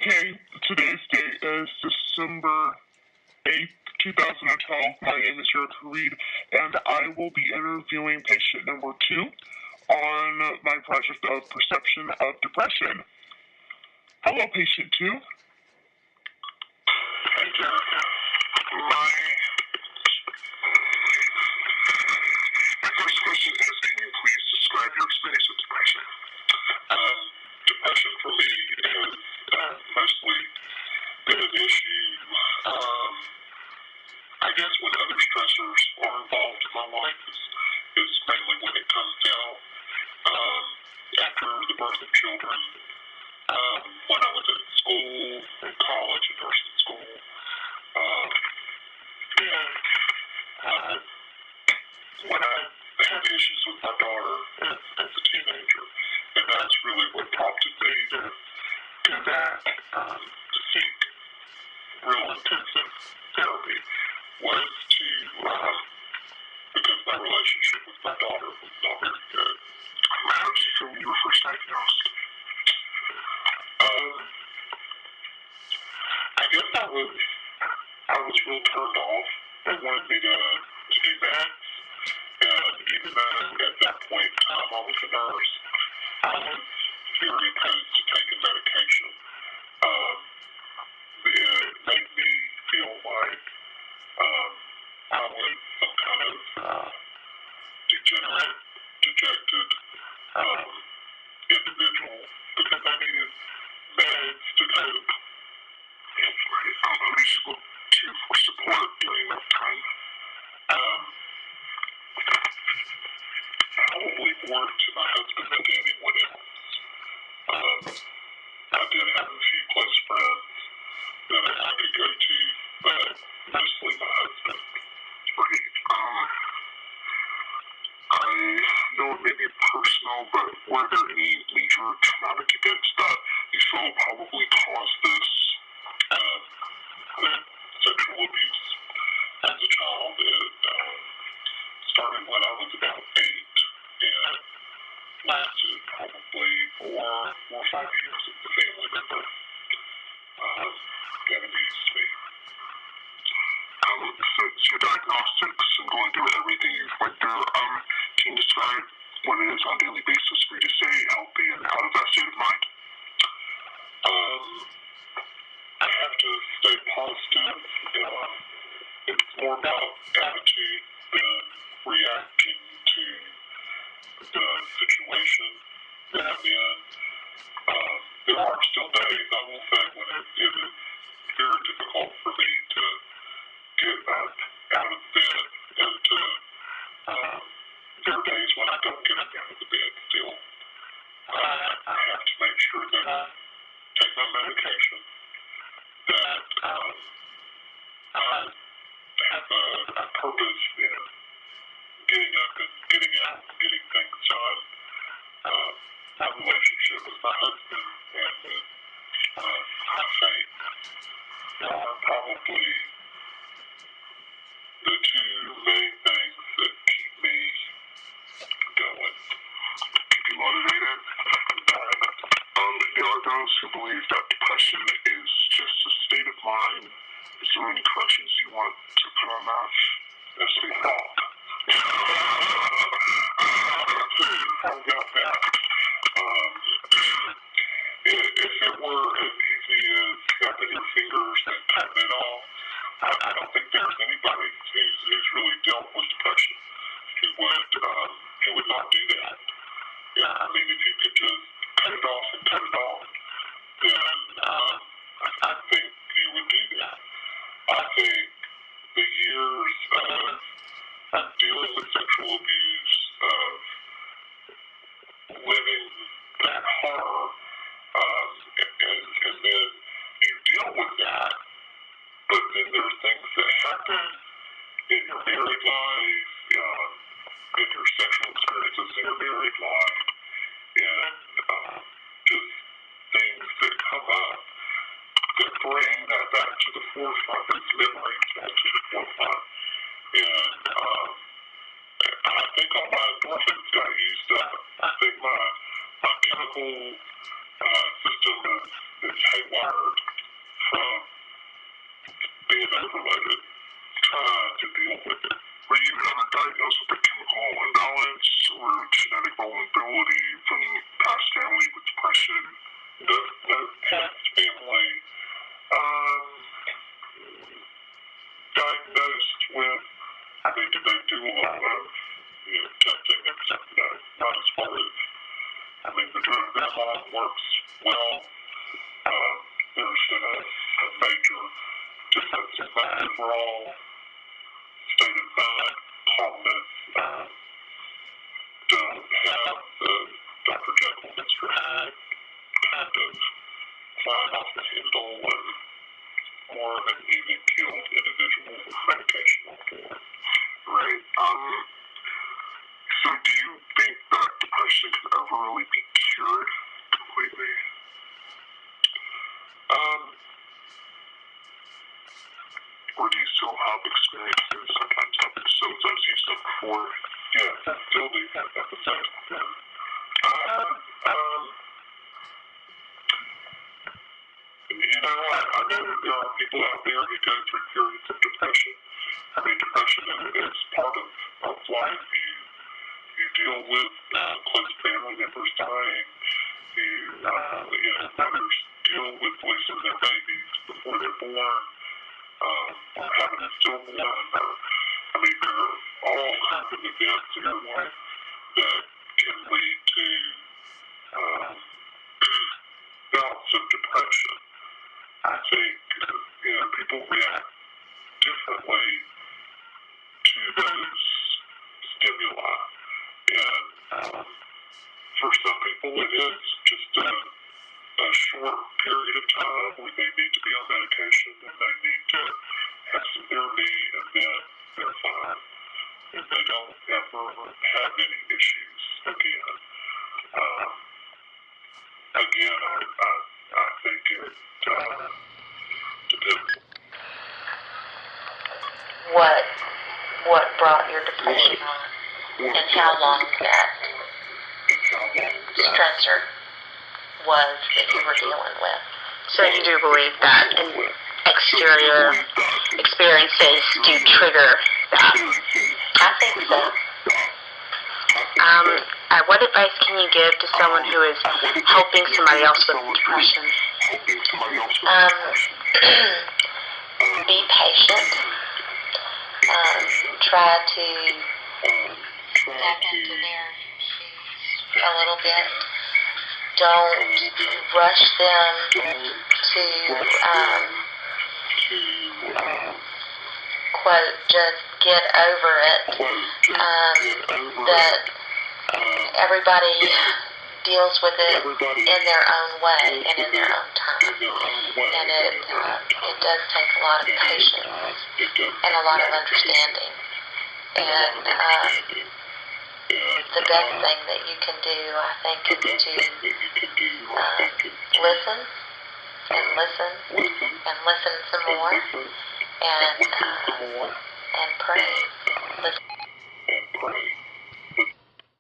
Okay, today's date is December 8th, 2012. My name is Erica Reed, and I will be interviewing patient number 2 on my project of perception of depression. Hello, patient 2. Hey, Erica. My first question is, can you please describe your experience with depression? Depression for me has mostly been an issue, I guess when other stressors are involved in my life is mainly when it comes down after the birth of children, when I was in school, in college, and nursing school, and when I had issues with my daughter as a teenager, and that's really what prompted me to do that, to seek real intensive therapy, was to, because my relationship with my daughter was not very good. How did you feel when you were first diagnosed? I guess I was real turned off. They wanted me to do that. And even though at that point in time I was a nurse, I was very opposed to taking medication. It made me feel like I was some kind of degenerate, dejected individual because I needed meds to cope. Who did you look to for support during that time? Probably more to my husband than to anyone else. I did have a few close friends that I could go to, but mostly my husband. Okay. I know it may be personal, but were there any major traumatic events that you feel probably caused this sexual abuse as a child? It started when I was about 8 and lasted probably 4 or 5 years as a family member. That abused me. Since your diagnostics and going through everything you've went through, can you describe what it is on a daily basis for you to stay healthy and out of that state of mind? I have to stay positive. It's more about attitude than reacting to the situation that I'm in. There are still days, I will say, when it is very difficult for me to get up out of bed, and there are days when I don't get up out of the bed still. I have to make sure that I take my medication, that I have a purpose in getting up and getting out and getting things done. My relationship with my husband and with my faith are probably the 2 main things that keep me going, keep you motivated. There are those who believe that depression is just a state of mind. Is there any corrections you want to put on that? Yes, we thought. How about that? If it were as easy as snapping your fingers and cutting it off, I don't think there's anybody who's really dealt with depression who would not do that. Yeah, I mean, if you could just cut it off and cut it off, then I think you would do that. I think the years of dealing with sexual abuse, of living that horror, and then you deal with that, but then there are things that happen in your married life, in your sexual experiences in your married life, and just things that come up that bring that back to the forefront, those memories back to the forefront. And I think all my endorphins got used up. I think my chemical system is is haywired from being overloaded, trying to deal with it. Were you ever diagnosed with a chemical imbalance or genetic vulnerability from past family with depression? The past family diagnosed with, did they do a lot of testing and stuff? No, not as far as, the drug that works well. There's a major difference in my overall state of mind, calmness, don't have the Dr. Jekyll, Mr. Hyde kind of flying off the handle and more of an even-keeled individual with medication on board. Right. So do you think that depression can ever really be cured completely? Or do you still have experiences, sometimes episodes, as you said before? Yes, I still do have episodes. I know that there are people out there who go through periods of depression. Depression is part of life. You deal with close family members dying. Mothers deal with losing their babies before they're born, or having a stillborn. There are all kinds of events in your life that can lead to bouts of depression. I think people react differently to those stimuli, and for some people it is just a short period of time where they need to be on medication and they need to have some therapy, and then they're fine and they don't ever have any issues again. I think it depends. What brought your depression on, and how long that stressor was that you were dealing with? So you do believe that exterior experiences do trigger that? I think so. What advice can you give to someone who is helping somebody else with depression? Be patient. Try to step into their shoes a little bit. Don't rush them to quote, just get over it. That everybody deals with it in their own way and in their own time. And it does take a lot of patience and a lot of understanding. And the best thing that you can do, I think, is to listen and listen and listen some more and pray. Listen.